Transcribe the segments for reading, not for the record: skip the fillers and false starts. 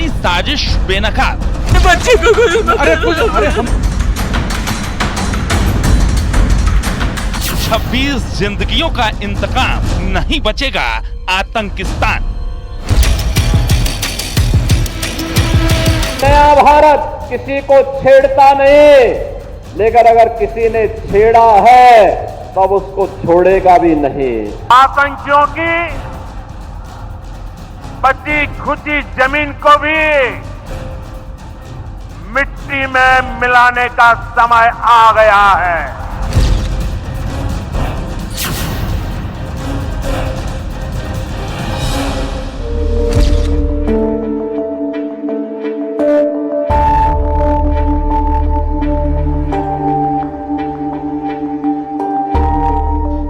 बनी साजिश बेनकाब। बच्चे को अरे हम 26 जिंदगियों का इंतकाम, नहीं बचेगा आतंकिस्तान। नया भारत किसी को छेड़ता नहीं, लेकिन अगर किसी ने छेड़ा है तब उसको छोड़ेगा भी नहीं। आतंकियों की बची खुची जमीन को भी मिट्टी में मिलाने का समय आ गया है।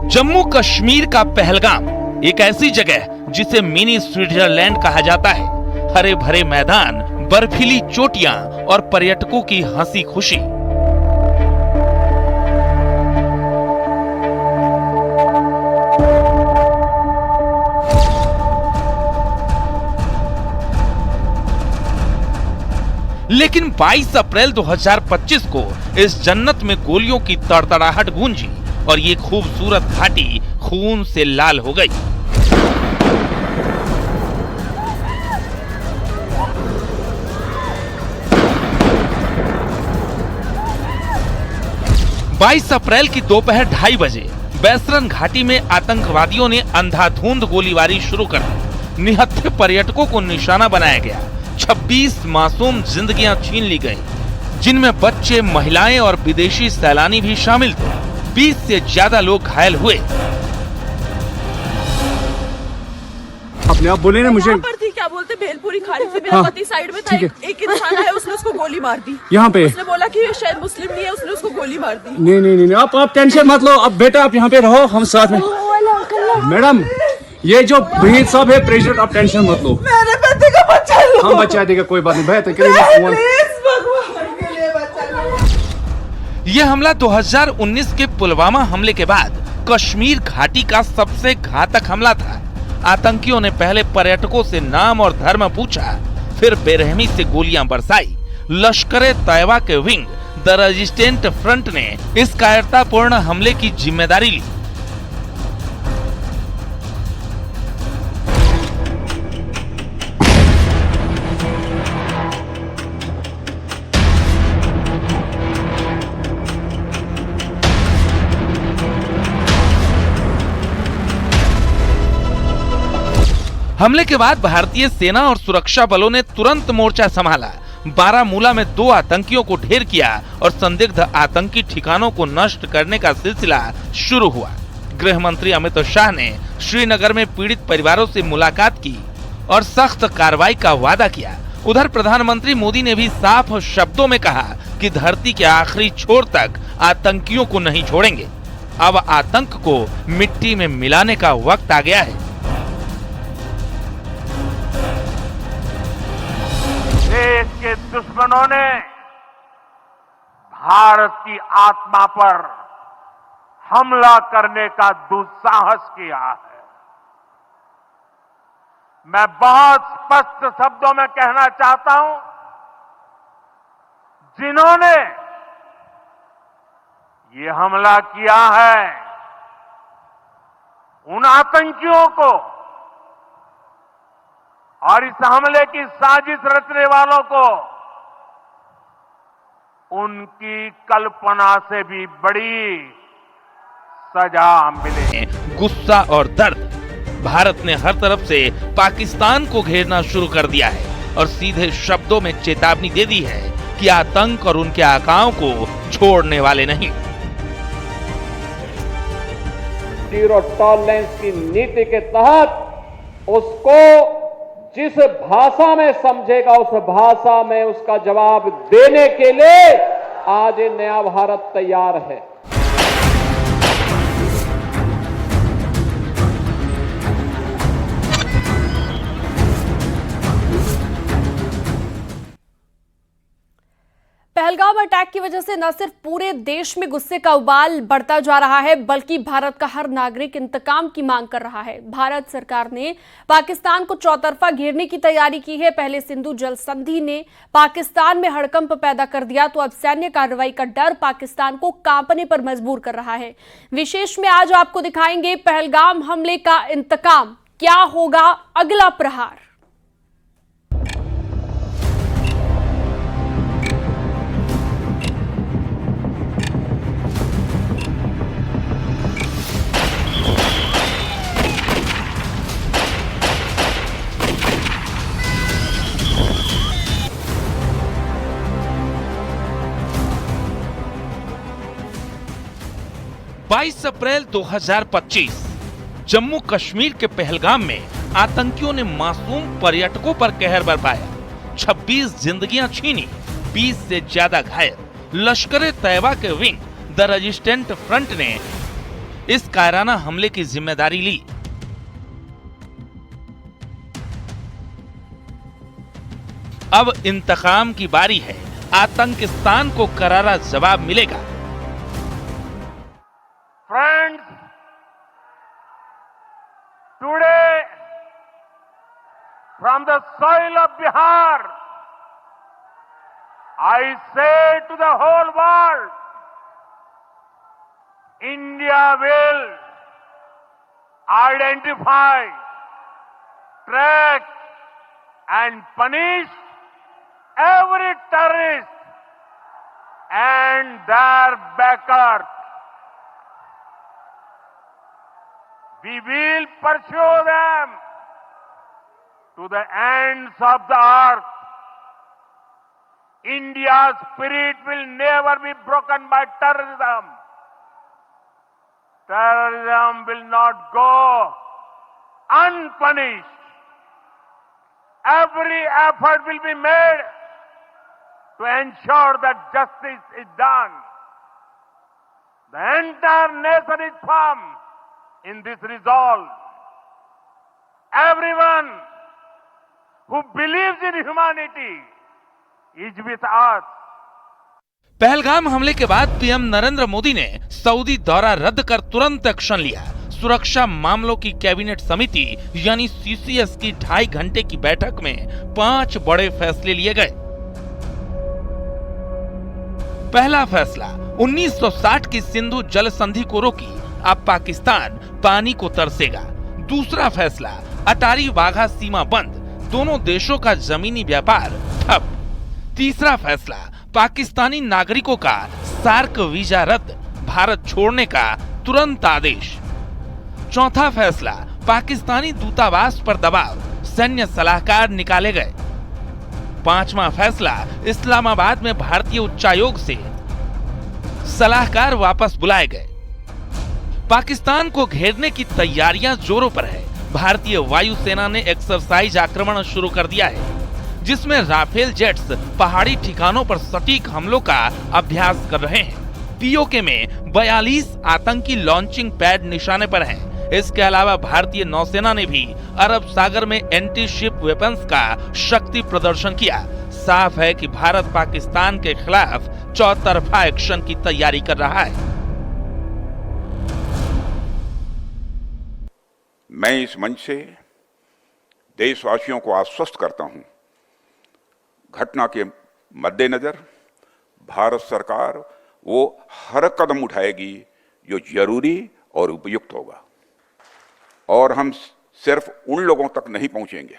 जम्मू कश्मीर का पहलगाम एक ऐसी जगह जिसे मिनी स्विट्जरलैंड कहा जाता है। हरे भरे मैदान, बर्फीली चोटियां और पर्यटकों की हंसी खुशी। लेकिन 22 अप्रैल 2025 को इस जन्नत में गोलियों की तड़तड़ाहट गूंजी और ये खूबसूरत घाटी खून से लाल हो गई। बाईस अप्रैल की दोपहर 2:30 बजे बैसरन घाटी में आतंकवादियों ने अंधाधुंध गोलीबारी शुरू कर दी। निहत्थे पर्यटकों को निशाना बनाया गया। 26 मासूम जिंदगियां छीन ली गईं, जिनमें बच्चे, महिलाएं और विदेशी सैलानी भी शामिल थे। 20 से ज्यादा लोग घायल हुए। अपने आप बोले ना मुझे थी, क्या बोलते भेलपुरी खाड़ी से मेरा पति साइड में था, एक इंसान है, उसने उसको गोली मार दी। यहाँ पे उसने बोला कि ये शायद मुस्लिम नहीं है, उसने उसको गोली मार दी। नहीं आप टेंशन मत लो। अब बेटा आप यहाँ पे रहो, हम साथ में। मैडम ये जो भीड़ सब है प्रेसिडेंट, आप टेंशन मत लो। मेरे पति का बच्चा लो। हम बचा देगा, कोई बात नहीं। यह हमला 2019 के पुलवामा हमले के बाद कश्मीर घाटी का सबसे घातक हमला था। आतंकियों ने पहले पर्यटकों से नाम और धर्म पूछा, फिर बेरहमी से गोलियां बरसाई। लश्कर तैयबा के विंग द रेजिस्टेंट फ्रंट ने इस कायरतापूर्ण हमले की जिम्मेदारी ली। हमले के बाद भारतीय सेना और सुरक्षा बलों ने तुरंत मोर्चा संभाला। बारामूला में 2 आतंकियों को ढेर किया और संदिग्ध आतंकी ठिकानों को नष्ट करने का सिलसिला शुरू हुआ। गृह मंत्री अमित शाह ने श्रीनगर में पीड़ित परिवारों से मुलाकात की और सख्त कार्रवाई का वादा किया। उधर प्रधानमंत्री मोदी ने भी साफ शब्दों में कहा कि धरती के आखिरी छोर तक आतंकियों को नहीं छोड़ेंगे। अब आतंक को मिट्टी में मिलाने का वक्त आ गया है। देश के दुश्मनों ने भारत की आत्मा पर हमला करने का दुस्साहस किया है। मैं बहुत स्पष्ट शब्दों में कहना चाहता हूं, जिन्होंने ये हमला किया है, उन आतंकियों को और इस हमले की साजिश रचने वालों को उनकी कल्पना से भी बड़ी सजा मिले। गुस्सा और दर्द। भारत ने हर तरफ से पाकिस्तान को घेरना शुरू कर दिया है और सीधे शब्दों में चेतावनी दे दी है कि आतंक और उनके आकाओं को छोड़ने वाले नहीं। जीरो टॉलरेंस की नीति के तहत उसको जिस भाषा में समझेगा उस भाषा में उसका जवाब देने के लिए आज नया भारत तैयार है। पहलगाम अटैक की वजह से न सिर्फ पूरे देश में गुस्से का उबाल बढ़ता जा रहा है, बल्कि भारत का हर नागरिक इंतकाम की मांग कर रहा है। भारत सरकार ने पाकिस्तान को चौतरफा घेरने की तैयारी की है। पहले सिंधु जल संधि ने पाकिस्तान में हड़कंप पैदा कर दिया, तो अब सैन्य कार्रवाई का डर पाकिस्तान को कांपने पर मजबूर कर रहा है। विशेष में आज आपको दिखाएंगे पहलगाम हमले का इंतकाम, क्या होगा अगला प्रहार। बाईस अप्रैल 2025 जम्मू कश्मीर के पहलगाम में आतंकियों ने मासूम पर्यटकों पर कहर बरपाया। 26 जिंदगियां छीनी, 20 से ज्यादा घायल। लश्कर-ए-तैयबा के विंग द रेजिस्टेंट फ्रंट ने इस कायराना हमले की जिम्मेदारी ली। अब इंतकाम की बारी है। आतंकिस्तान को करारा जवाब मिलेगा। Friends, today from the soil of Bihar, I say to the whole world, India will identify, track and punish every terrorist and their backers. We will pursue them to the ends of the earth. India's spirit will never be broken by terrorism. Terrorism will not go unpunished. Every effort will be made to ensure that justice is done. The entire nation is firm in this resolve. Everyone who believes in humanity is with us. Pahalgam हमले के बाद PM Narendra Modi ने Saudi दौरा रद्द कर तुरंत action लिया। सुरक्षा मामलों की कैबिनेट समिति यानी सीसीएस की 2.5 घंटे की बैठक में 5 बड़े फैसले लिए गए। पहला फैसला, 1960 की सिंधु जल संधि को रोकी, अब पाकिस्तान पानी को तरसेगा। दूसरा फैसला, अटारी वाघा सीमा बंद, दोनों देशों का जमीनी व्यापार ठप। तीसरा फैसला, पाकिस्तानी नागरिकों का सार्क वीजा रद्द, भारत छोड़ने का तुरंत आदेश। चौथा फैसला, पाकिस्तानी दूतावास पर दबाव, सैन्य सलाहकार निकाले गए। पांचवा फैसला, इस्लामाबाद में भारतीय उच्चायोग से सलाहकार वापस बुलाए गए। पाकिस्तान को घेरने की तैयारियां जोरों पर है। भारतीय वायुसेना ने एक्सरसाइज आक्रमण शुरू कर दिया है, जिसमें राफेल जेट्स पहाड़ी ठिकानों पर सटीक हमलों का अभ्यास कर रहे हैं। पीओके में 42 आतंकी लॉन्चिंग पैड निशाने पर हैं। इसके अलावा भारतीय नौसेना ने भी अरब सागर में एंटी शिप वेपन्स का शक्ति प्रदर्शन किया। साफ है कि भारत पाकिस्तान के खिलाफ चौतरफा एक्शन की तैयारी कर रहा है। मैं इस मंच से देशवासियों को आश्वस्त करता हूं, घटना के मद्देनजर भारत सरकार वो हर कदम उठाएगी जो जरूरी और उपयुक्त होगा। और हम सिर्फ उन लोगों तक नहीं पहुंचेंगे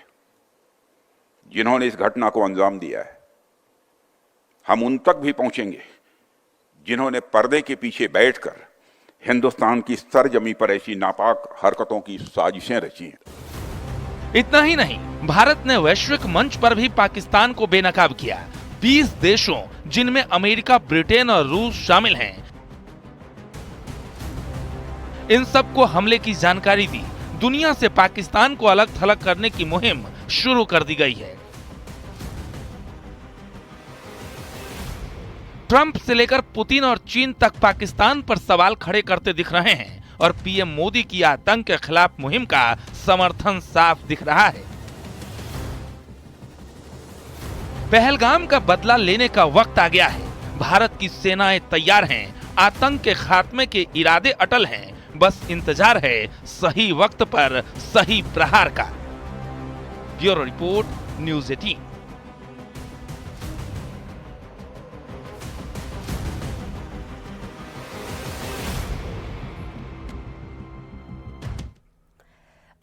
जिन्होंने इस घटना को अंजाम दिया है, हम उन तक भी पहुंचेंगे जिन्होंने पर्दे के पीछे बैठकर हिंदुस्तान की सरजमी पर ऐसी नापाक हरकतों की साजिशें रची हैं। इतना ही नहीं, भारत ने वैश्विक मंच पर भी पाकिस्तान को बेनकाब किया। 20 देशों, जिनमें अमेरिका, ब्रिटेन और रूस शामिल हैं, इन सबको हमले की जानकारी दी। दुनिया से पाकिस्तान को अलग थलग करने की मुहिम शुरू कर दी गई है। ट्रंप से लेकर पुतिन और चीन तक पाकिस्तान पर सवाल खड़े करते दिख रहे हैं और पीएम मोदी की आतंक के खिलाफ मुहिम का समर्थन साफ दिख रहा है। पहलगाम का बदला लेने का वक्त आ गया है। भारत की सेनाएं तैयार हैं, आतंक के खात्मे के इरादे अटल हैं, बस इंतजार है सही वक्त पर सही प्रहार का। Bureau report, news 18।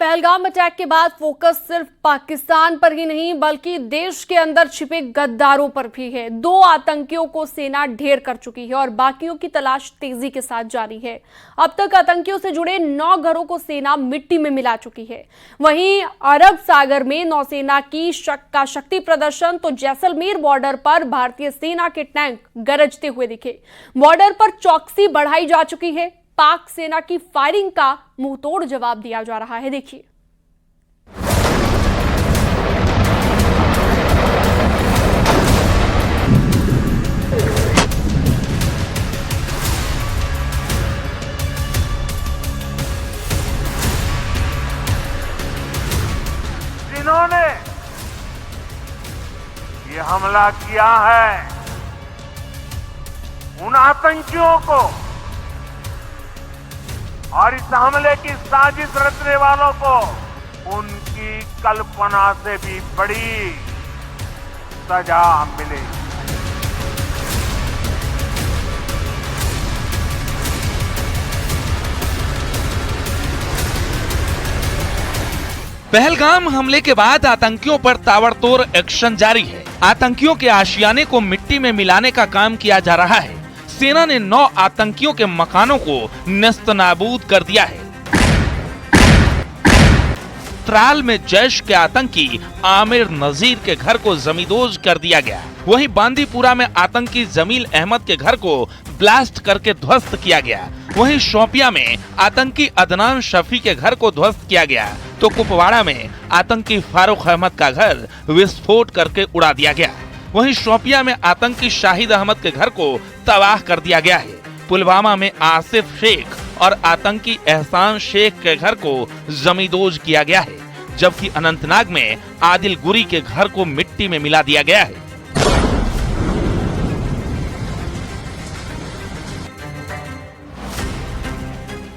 Pahalgam attack के बाद फोकस सिर्फ पाकिस्तान पर ही नहीं बल्कि देश के अंदर छिपे गद्दारों पर भी है। 2 आतंकियों को सेना ढेर कर चुकी है और बाकियों की तलाश तेजी के साथ जारी है। अब तक आतंकियों से जुड़े 9 घरों को सेना मिट्टी में मिला चुकी है। वहीं अरब सागर में नौसेना की शक्ति प्रदर्शन तो जैसलमेर बॉर्डर पर भारतीय सेना के टैंक गरजते हुए दिखे। बॉर्डर पर चौकसी बढ़ाई जा चुकी है। पाक सेना की फायरिंग का मुंहतोड़ जवाब दिया जा रहा है। देखिए, जिन्होंने ये हमला किया है, उन आतंकियों को और इस हमले की साजिश रचने वालों को उनकी कल्पना से भी बड़ी सजा मिलेगी। पहलगाम हमले के बाद आतंकियों पर ताबड़तोड़ एक्शन जारी है। आतंकियों के आशियाने को मिट्टी में मिलाने का काम किया जा रहा है। सेना ने 9 आतंकियों के मकानों को नेस्तनाबूद कर दिया है। त्राल में जैश के आतंकी आमिर नजीर के घर को जमींदोज कर दिया गया। वहीं बांदीपुरा में आतंकी जमील अहमद के घर को ब्लास्ट करके ध्वस्त किया गया। वहीं शोपियां में आतंकी अदनान शफी के घर को ध्वस्त किया गया तो कुपवाड़ा में आतंकी फारूक अहमद का घर विस्फोट करके उड़ा दिया गया। वहीं शोपियां में आतंकी शाहिद अहमद के घर को तबाह कर दिया गया है। पुलवामा में आसिफ शेख और आतंकी एहसान शेख के घर को जमींदोज किया गया है, जबकि अनंतनाग में आदिल गुरी के घर को मिट्टी में मिला दिया गया है।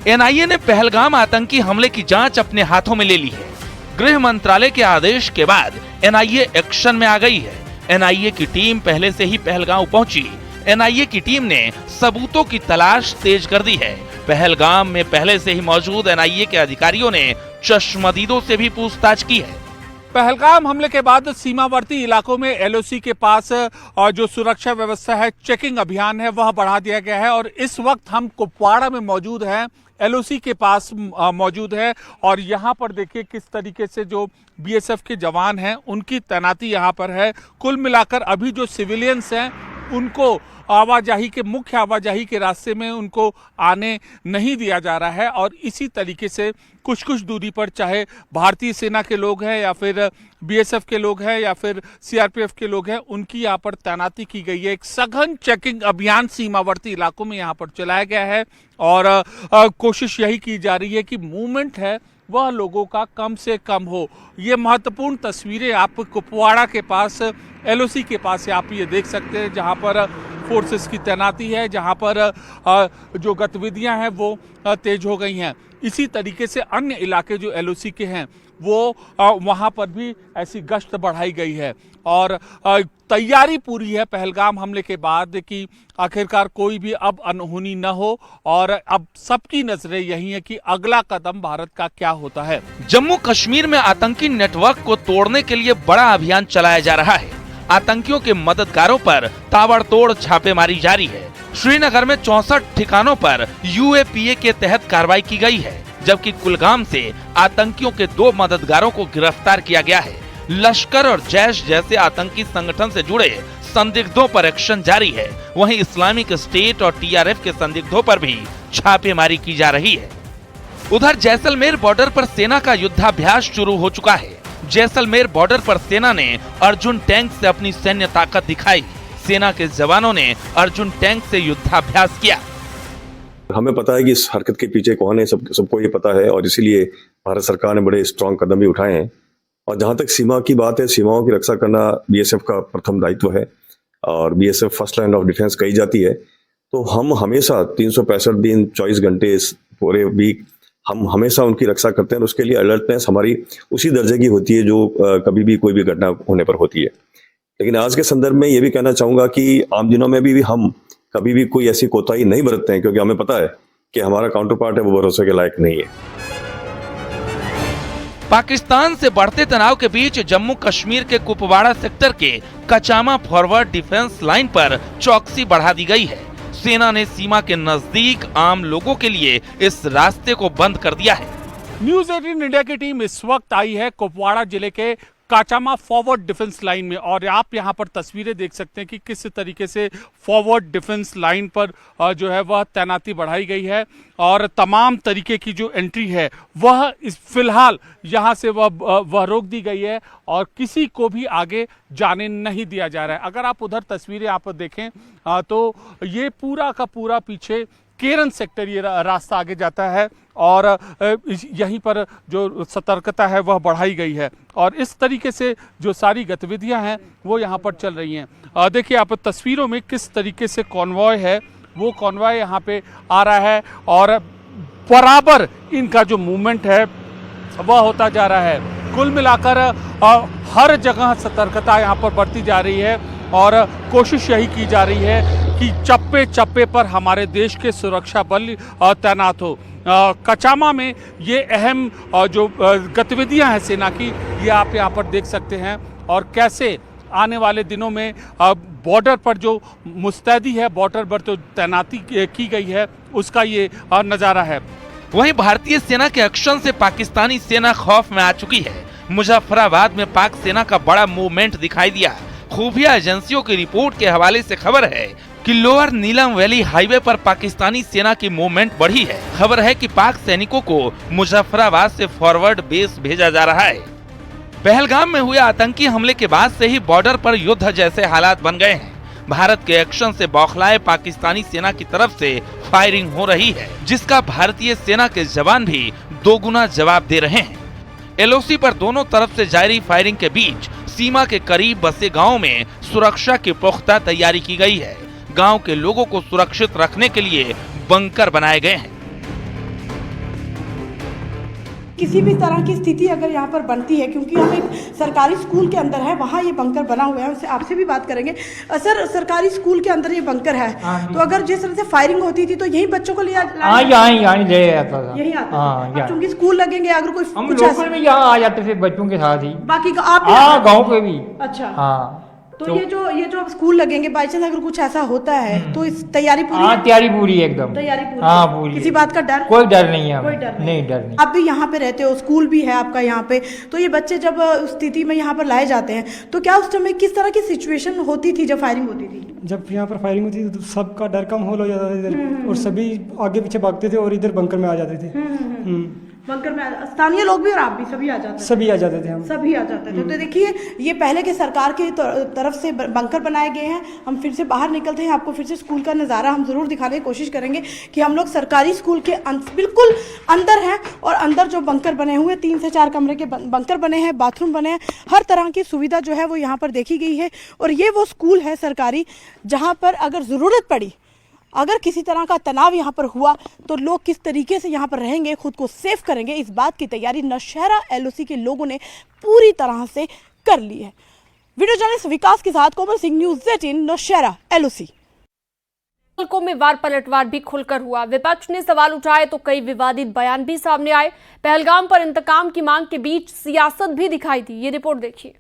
एनआईए ने पहलगाम आतंकी हमले की जांच अपने हाथों में ले ली है। गृह मंत्रालय के आदेश के बाद एनआईए एक्शन में आ गई है। एनआईए की टीम पहले से ही पहलगाम पहुंची। एनआईए की टीम ने सबूतों की तलाश तेज कर दी है। पहलगाम में पहले से ही मौजूद एनआईए के अधिकारियों ने चश्मदीदों से भी पूछताछ की है। पहलगाम हमले के बाद सीमावर्ती इलाकों में एलओसी के पास और जो सुरक्षा व्यवस्था है, चेकिंग अभियान है, वह बढ़ा दिया गया है। और इस वक्त हम कुपवाड़ा में मौजूद हैं, एलओसी के पास मौजूद है और यहाँ पर देखिए किस तरीके से जो बीएसएफ के जवान हैं उनकी तैनाती यहाँ पर है। कुल मिलाकर अभी जो सिविलियंस हैं उनको आवाजाही के मुख्य आवाजाही के रास्ते में उनको आने नहीं दिया जा रहा है और इसी तरीके से कुछ कुछ दूरी पर चाहे भारतीय सेना के लोग हैं या फिर बीएसएफ के लोग हैं या फिर सीआरपीएफ के लोग हैं, उनकी यहाँ पर तैनाती की गई है। एक सघन चेकिंग अभियान सीमावर्ती इलाकों में यहाँ पर चलाया गया है और कोशिश यही की जा रही है कि मूवमेंट है वह लोगों का कम से कम हो। ये महत्वपूर्ण तस्वीरें आप कुपवाड़ा के पास एलओसी के पास आप ये देख सकते हैं, जहाँ पर फोर्सेस की तैनाती है, जहाँ पर जो गतिविधियां हैं वो तेज हो गई हैं। इसी तरीके से अन्य इलाके जो एलओसी के हैं वो वहाँ पर भी ऐसी गश्त बढ़ाई गई है और तैयारी पूरी है पहलगाम हमले के बाद कि आखिरकार कोई भी अब अनहोनी न हो और अब सबकी नजरें यही है कि अगला कदम भारत का क्या होता है। जम्मू कश्मीर में आतंकी नेटवर्क को तोड़ने के लिए बड़ा अभियान चलाया जा रहा है। आतंकियों के मददगारों पर ताबड़तोड़ छापेमारी जारी है। श्रीनगर में 64 ठिकानों पर यूएपीए के तहत कार्रवाई की गई है, जबकि कुलगाम से आतंकियों के 2 मददगारों को गिरफ्तार किया गया है। लश्कर और जैश जैसे आतंकी संगठन से जुड़े संदिग्धों पर एक्शन जारी है। वहीं इस्लामिक स्टेट और टीआरएफ के संदिग्धों पर भी छापेमारी की जा रही है। उधर जैसलमेर बॉर्डर पर सेना का युद्धाभ्यास शुरू हो चुका है। जैसलमेर बॉर्डर पर सेना ने अर्जुन टैंक से अपनी सैन्य ताकत दिखाई। सेना के जवानों ने अर्जुन टैंक से युद्धाभ्यास किया। हमें पता है कि इस हरकत के पीछे कौन है, सबको ये पता है और इसीलिए भारत सरकार ने बड़े स्ट्रांग कदम भी उठाए हैं। और जहां तक सीमा की बात है, सीमाओं की रक्षा करना बीएसएफ का प्रथम दायित्व है। और BSF first line of defence कही जाती है। तो हम हमेशा 365 दिन 24 घंटे पूरे वीक हम हमेशा उनकी रक्षा करते हैं और उसके लिए अलर्टनेस हमारी उसी दर्जे की होती है जो कभी भी कोई भी घटना होने पर होती है। लेकिन आज के संदर्भ में ये भी कहना चाहूँगा कि आम दिनों में भी हम कभी भी कोई ऐसी कोताही नहीं बरतते हैं, क्योंकि हमें पता है कि हमारा काउंटर पार्ट है वो भरोसे के लायक नहीं है। पाकिस्तान से बढ़ते तनाव के बीच जम्मू कश्मीर के कुपवाड़ा सेक्टर के कचामा फॉरवर्ड डिफेंस लाइन पर चौकसी बढ़ा दी गई है। सेना ने सीमा के नजदीक आम लोगों के लिए इस रास्ते को बंद कर दिया है। न्यूज 18 इंडिया की टीम इस वक्त आई है कुपवाड़ा जिले के काचामा फॉरवर्ड डिफेंस लाइन में, और आप यहां पर तस्वीरें देख सकते हैं कि किस तरीके से फॉरवर्ड डिफेंस लाइन पर जो है वह तैनाती बढ़ाई गई है और तमाम तरीके की जो एंट्री है वह इस फिलहाल यहां से वह रोक दी गई है और किसी को भी आगे जाने नहीं दिया जा रहा है। अगर आप उधर तस्वीरें आप देखें तो ये पूरा का पूरा पीछे केरन सेक्टर ये रास्ता आगे जाता है और यहीं पर जो सतर्कता है वह बढ़ाई गई है और इस तरीके से जो सारी गतिविधियां हैं वो यहाँ पर चल रही हैं। देखिए आप तस्वीरों में किस तरीके से कॉन्वॉय है, वो कॉन्वॉय यहाँ पे आ रहा है और बराबर इनका जो मूवमेंट है वह होता जा रहा है। कुल मिलाकर हर जगह सतर्कता यहाँ पर बढ़ती जा रही है और कोशिश यही की जा रही है कि चप्पे चप्पे पर हमारे देश के सुरक्षा बल तैनात हो। कचामा में ये अहम जो गतिविधियां हैं सेना की, ये आप यहाँ पर देख सकते हैं और कैसे आने वाले दिनों में बॉर्डर पर जो मुस्तैदी है, बॉर्डर पर जो तैनाती की गई है उसका ये नज़ारा है। वहीं भारतीय सेना के एक्शन से पाकिस्तानी सेना खौफ में आ चुकी है। मुजफ्फराबाद में पाक सेना का बड़ा मूवमेंट दिखाई दिया। खुफिया एजेंसियों की रिपोर्ट के हवाले से खबर है कि लोअर नीलम वैली हाईवे पर पाकिस्तानी सेना की मूवमेंट बढ़ी है। खबर है कि पाक सैनिकों को मुजफ्फराबाद से फॉरवर्ड बेस भेजा जा रहा है। पहलगाम में हुए आतंकी हमले के बाद से ही बॉर्डर पर युद्ध जैसे हालात बन गए हैं। भारत के एक्शन से बौखलाए पाकिस्तानी सेना की तरफ से फायरिंग हो रही है, जिसका भारतीय सेना के जवान भी दोगुना जवाब दे रहे हैं। LOC पर दोनों तरफ से जारी फायरिंग के बीच सीमा के करीब बसे गांव में सुरक्षा की पुख्ता तैयारी की गई है। गांव के लोगों को सुरक्षित रखने के लिए बंकर बनाए गए हैं। किसी भी तरह की स्थिति अगर यहाँ पर बनती है, क्योंकि हम एक सरकारी स्कूल के अंदर है, वहाँ ये बंकर बना हुआ है। उनसे आपसे भी बात करेंगे। सर, सरकारी स्कूल के अंदर ये बंकर है, तो अगर जिस तरह से फायरिंग होती थी तो यहीं बच्चों को ले आता था, यही आता था। क्योंकि स्कूल लगेंगे, अगर कोई हम लोकल में यहाँ आ जाते थे बच्चों के साथ ही, बाकी आप गाँव पे भी। अच्छा, तो ये जो अब स्कूल लगेंगे, बाई चांस अगर कुछ ऐसा होता है तो इस तैयारी पूरी? तैयारी पूरी एकदम, तैयारी पूरी। पूरी। किसी बात का डर? कोई डर नहीं है, कोई डर नहीं, डर नहीं। आप भी यहाँ पे रहते हो, स्कूल भी है आपका यहाँ पे, तो ये बच्चे जब उस स्थिति में यहाँ पर लाए जाते हैं तो क्या उस समय किस तरह की सिचुएशन होती थी जब फायरिंग होती थी? जब यहाँ पर फायरिंग होती थी तो सबका डर का माहौल हो जाता था इधर, और सभी आगे पीछे भागते थे और इधर बंकर में आ जाते थे। बंकर में स्थानीय लोग भी और आप भी सभी आ जाते थे? सभी आ जाते थे, हम सभी आ जाते थे। तो देखिए, ये पहले के सरकार की तरफ से बंकर बनाए गए हैं। हम फिर से बाहर निकलते हैं, आपको फिर से स्कूल का नज़ारा हम ज़रूर दिखाने की कोशिश करेंगे कि हम लोग सरकारी स्कूल के बिल्कुल अंदर हैं और अंदर जो बंकर बने हुए 3 से 4 कमरे के बंकर बने हैं, बाथरूम बने हैं, हर तरह की सुविधा जो है वो यहाँ पर देखी गई है। और ये वो स्कूल है सरकारी जहाँ पर अगर ज़रूरत पड़ी, अगर किसी तरह का तनाव यहाँ पर हुआ तो लोग किस तरीके से यहाँ पर रहेंगे, खुद को सेफ करेंगे, इस बात की तैयारी नौशहरा LOC के लोगों ने पूरी तरह से कर ली है। वीडियो जर्नलिस्ट विकास के साथ कोमल सिंह, न्यूज़ 18 नौशहरा LOC। को में वार पलटवार भी खुलकर हुआ। विपक्ष ने सवाल उठाए तो कई विवादित बयान भी सामने आए। पहलगाम पर इंतकाम की मांग के बीच सियासत भी दिखाई दी। ये रिपोर्ट देखिए।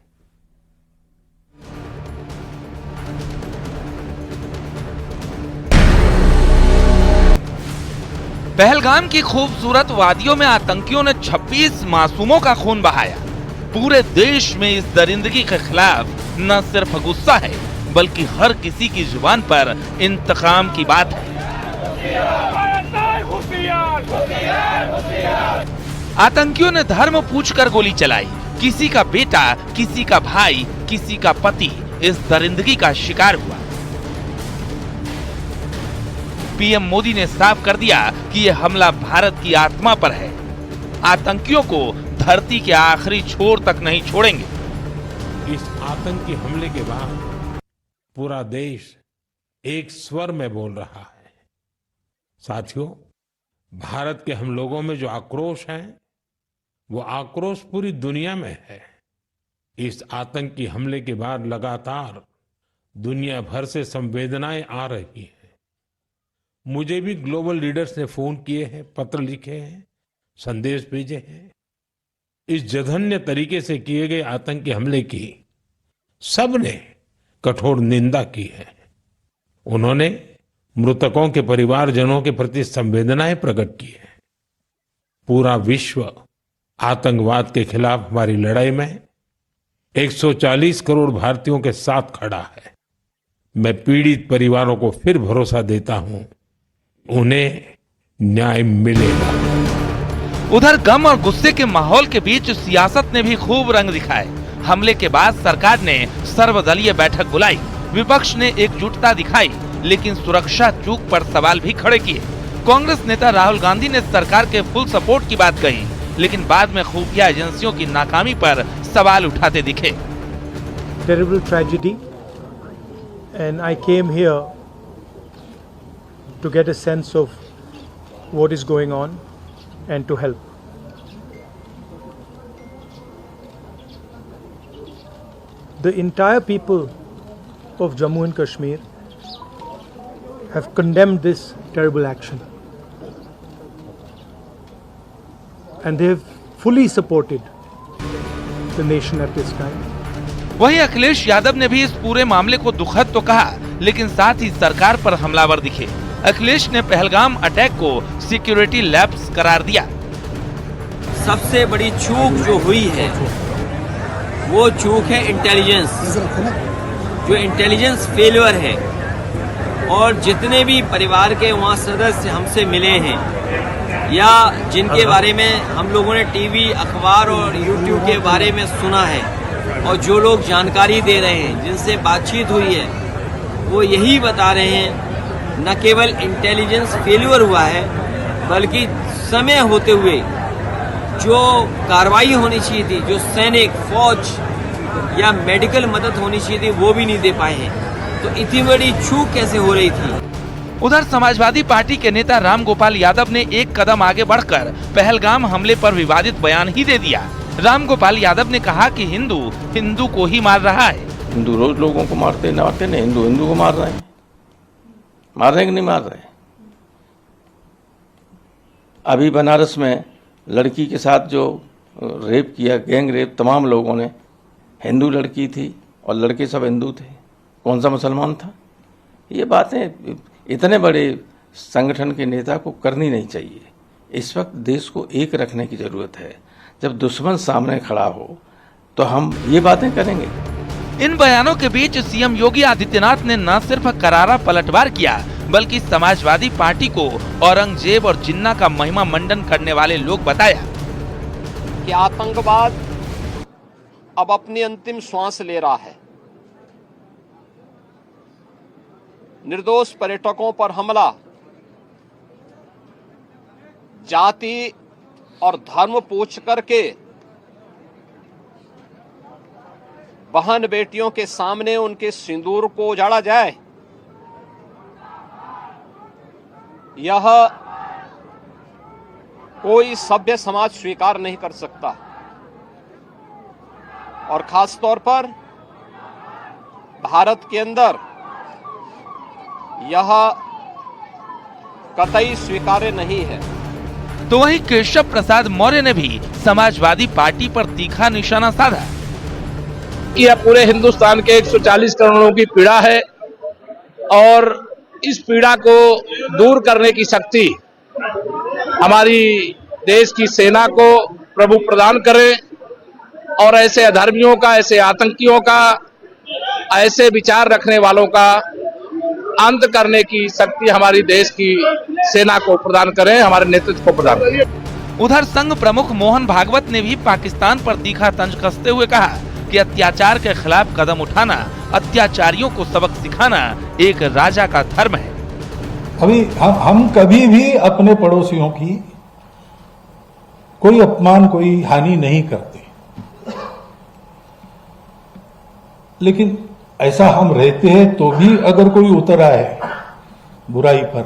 पहलगाम की खूबसूरत वादियों में आतंकियों ने 26 मासूमों का खून बहाया। पूरे देश में इस दरिंदगी के खिलाफ न सिर्फ गुस्सा है बल्कि हर किसी की जुबान पर इंतकाम की बात है। आतंकियों ने धर्म पूछकर गोली चलाई। किसी का बेटा, किसी का भाई, किसी का पति इस दरिंदगी का शिकार हुआ। PM मोदी ने साफ कर दिया कि यह हमला भारत की आत्मा पर है। आतंकियों को धरती के आखिरी छोर तक नहीं छोड़ेंगे। इस आतंकी हमले के बाद पूरा देश एक स्वर में बोल रहा है। साथियों, भारत के हम लोगों में जो आक्रोश है, वो आक्रोश पूरी दुनिया में है। इस आतंकी हमले के बाद लगातार दुनिया भर से संवेदनाएं आ रही हैं। मुझे भी ग्लोबल लीडर्स ने फोन किए हैं, पत्र लिखे हैं, संदेश भेजे हैं। इस जघन्य तरीके से किए गए आतंकी हमले की सबने कठोर निंदा की है। उन्होंने मृतकों के परिवारजनों के प्रति संवेदनाएं प्रकट की है। पूरा विश्व आतंकवाद के खिलाफ हमारी लड़ाई में 140 करोड़ भारतीयों के साथ खड़ा है। मैं पीड़ित परिवारों को फिर भरोसा देता हूं, उन्हें न्याय मिलेगा। उधर गम और गुस्से के माहौल के बीच सियासत ने भी खूब रंग दिखाए। हमले के बाद सरकार ने सर्वदलीय बैठक बुलाई, विपक्ष ने एकजुटता दिखाई, लेकिन सुरक्षा चूक पर सवाल भी खड़े किए। कांग्रेस नेता राहुल गांधी ने सरकार के फुल सपोर्ट की बात कही, लेकिन बाद में खुफिया एजेंसियों की नाकामी पर सवाल उठाते दिखे। Terrible tragedy, and I came here to get a sense of what is going on and to help. The entire people of Jammu and Kashmir have condemned this terrible action, and they have fully supported the nation at this time. वहीं अखिलेश यादव ने भी इस पूरे मामले को दुखद तो कहा, लेकिन साथ ही सरकार पर हमलावर दिखे। अखिलेश ने पहलगाम अटैक को सिक्योरिटी लैप्स करार दिया। सबसे बड़ी चूक जो हुई है वो चूक है इंटेलिजेंस, जो इंटेलिजेंस फेलियर है। और जितने भी परिवार के वहाँ सदस्य हमसे मिले हैं या जिनके बारे में हम लोगों ने टीवी, अखबार और यूट्यूब के बारे में सुना है, और जो लोग जानकारी दे रहे हैं, जिनसे बातचीत हुई है, वो यही बता रहे हैं न केवल इंटेलिजेंस फेलियर हुआ है, बल्कि समय होते हुए जो कार्रवाई होनी चाहिए थी, जो सैनिक, फौज या मेडिकल मदद होनी चाहिए थी, वो भी नहीं दे पाए हैं। तो इतनी बड़ी चूक कैसे हो रही थी? उधर समाजवादी पार्टी के नेता राम गोपाल यादव ने एक कदम आगे बढ़कर पहलगाम हमले पर विवादित बयान ही दे दिया। राम गोपाल यादव ने कहा कि हिंदू हिंदू को ही मार रहा है। हिंदू रोज लोगों को मारते नहीं, हिंदू हिंदू को मार रहे हैं। मार रहे हैं कि नहीं मार रहे? अभी बनारस में लड़की के साथ जो रेप किया, गैंग रेप, तमाम लोगों ने, हिंदू लड़की थी और लड़के सब हिंदू थे, कौन सा मुसलमान था? ये बातें इतने बड़े संगठन के नेता को करनी नहीं चाहिए। इस वक्त देश को एक रखने की जरूरत है। जब दुश्मन सामने खड़ा हो तो हम ये बातें करेंगे। इन बयानों के बीच सीएम योगी आदित्यनाथ ने न सिर्फ करारा पलटवार किया, बल्कि समाजवादी पार्टी को औरंगजेब और जिन्ना का महिमा मंडन करने वाले लोग बताया कि आतंकवाद अब अपनी अंतिम श्वास ले रहा है। निर्दोष पर्यटकों पर हमला जाति और धर्म पूछ करके बहन बेटियों के सामने उनके सिंदूर को उजाड़ा जाए, यह कोई सभ्य समाज स्वीकार नहीं कर सकता। और खास तौर पर भारत के अंदर यह कतई स्वीकार्य नहीं है। तो वहीं केशव प्रसाद मौर्य ने भी समाजवादी पार्टी पर तीखा निशाना साधा। यह पूरे हिंदुस्तान के 140 करोड़ों की पीड़ा है और इस पीड़ा को दूर करने की शक्ति हमारी देश की सेना को प्रभु प्रदान करे और ऐसे अधर्मियों का, ऐसे आतंकियों का, ऐसे विचार रखने वालों का अंत करने की शक्ति हमारी देश की सेना को प्रदान करें, हमारे नेतृत्व को प्रदान करें। उधर संघ प्रमुख मोहन भागवत ने भी पाकिस्तान पर तीखा तंज कसते हुए कहा कि अत्याचार के खिलाफ कदम उठाना, अत्याचारियों को सबक सिखाना एक राजा का धर्म है। अभी हम कभी भी अपने पड़ोसियों की कोई अपमान, कोई हानि नहीं करते, लेकिन ऐसा हम रहते हैं तो भी अगर कोई उतर आए बुराई पर,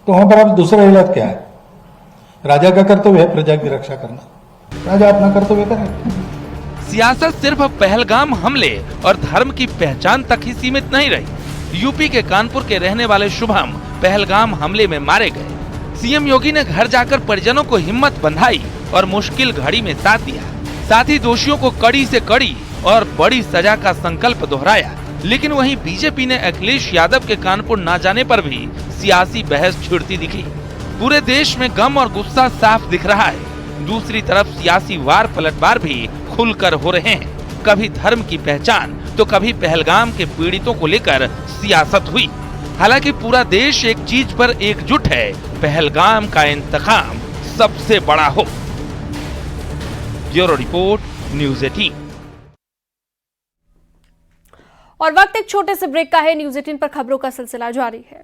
तो वहां पर अब दूसरा इलाज क्या है? राजा का कर्तव्य है प्रजा की रक्षा करना, राजा अपना कर्तव्य करे। सियासत सिर्फ पहलगाम हमले और धर्म की पहचान तक ही सीमित नहीं रही। यूपी के कानपुर के रहने वाले शुभम पहलगाम हमले में मारे गए। सीएम योगी ने घर जाकर परिजनों को हिम्मत बंधाई और मुश्किल घड़ी में साथ दिया। साथ ही दोषियों को कड़ी से कड़ी और बड़ी सजा का संकल्प दोहराया। लेकिन वहीं बीजेपी ने अखिलेश यादव के कानपुर न जाने पर भी सियासी बहस छिड़ती दिखी। पूरे देश में गम और गुस्सा साफ दिख रहा है। दूसरी तरफ सियासी वार पलटवार भी खुलकर हो रहे हैं। कभी धर्म की पहचान तो कभी पहलगाम के पीड़ितों को लेकर सियासत हुई। हालांकि पूरा देश एक चीज पर एकजुट है, पहलगाम का इंतकाम सबसे बड़ा हो। Bureau report, news 18। और वक्त एक छोटे से ब्रेक का है। न्यूज़ 18 पर खबरों का सिलसिला जारी है।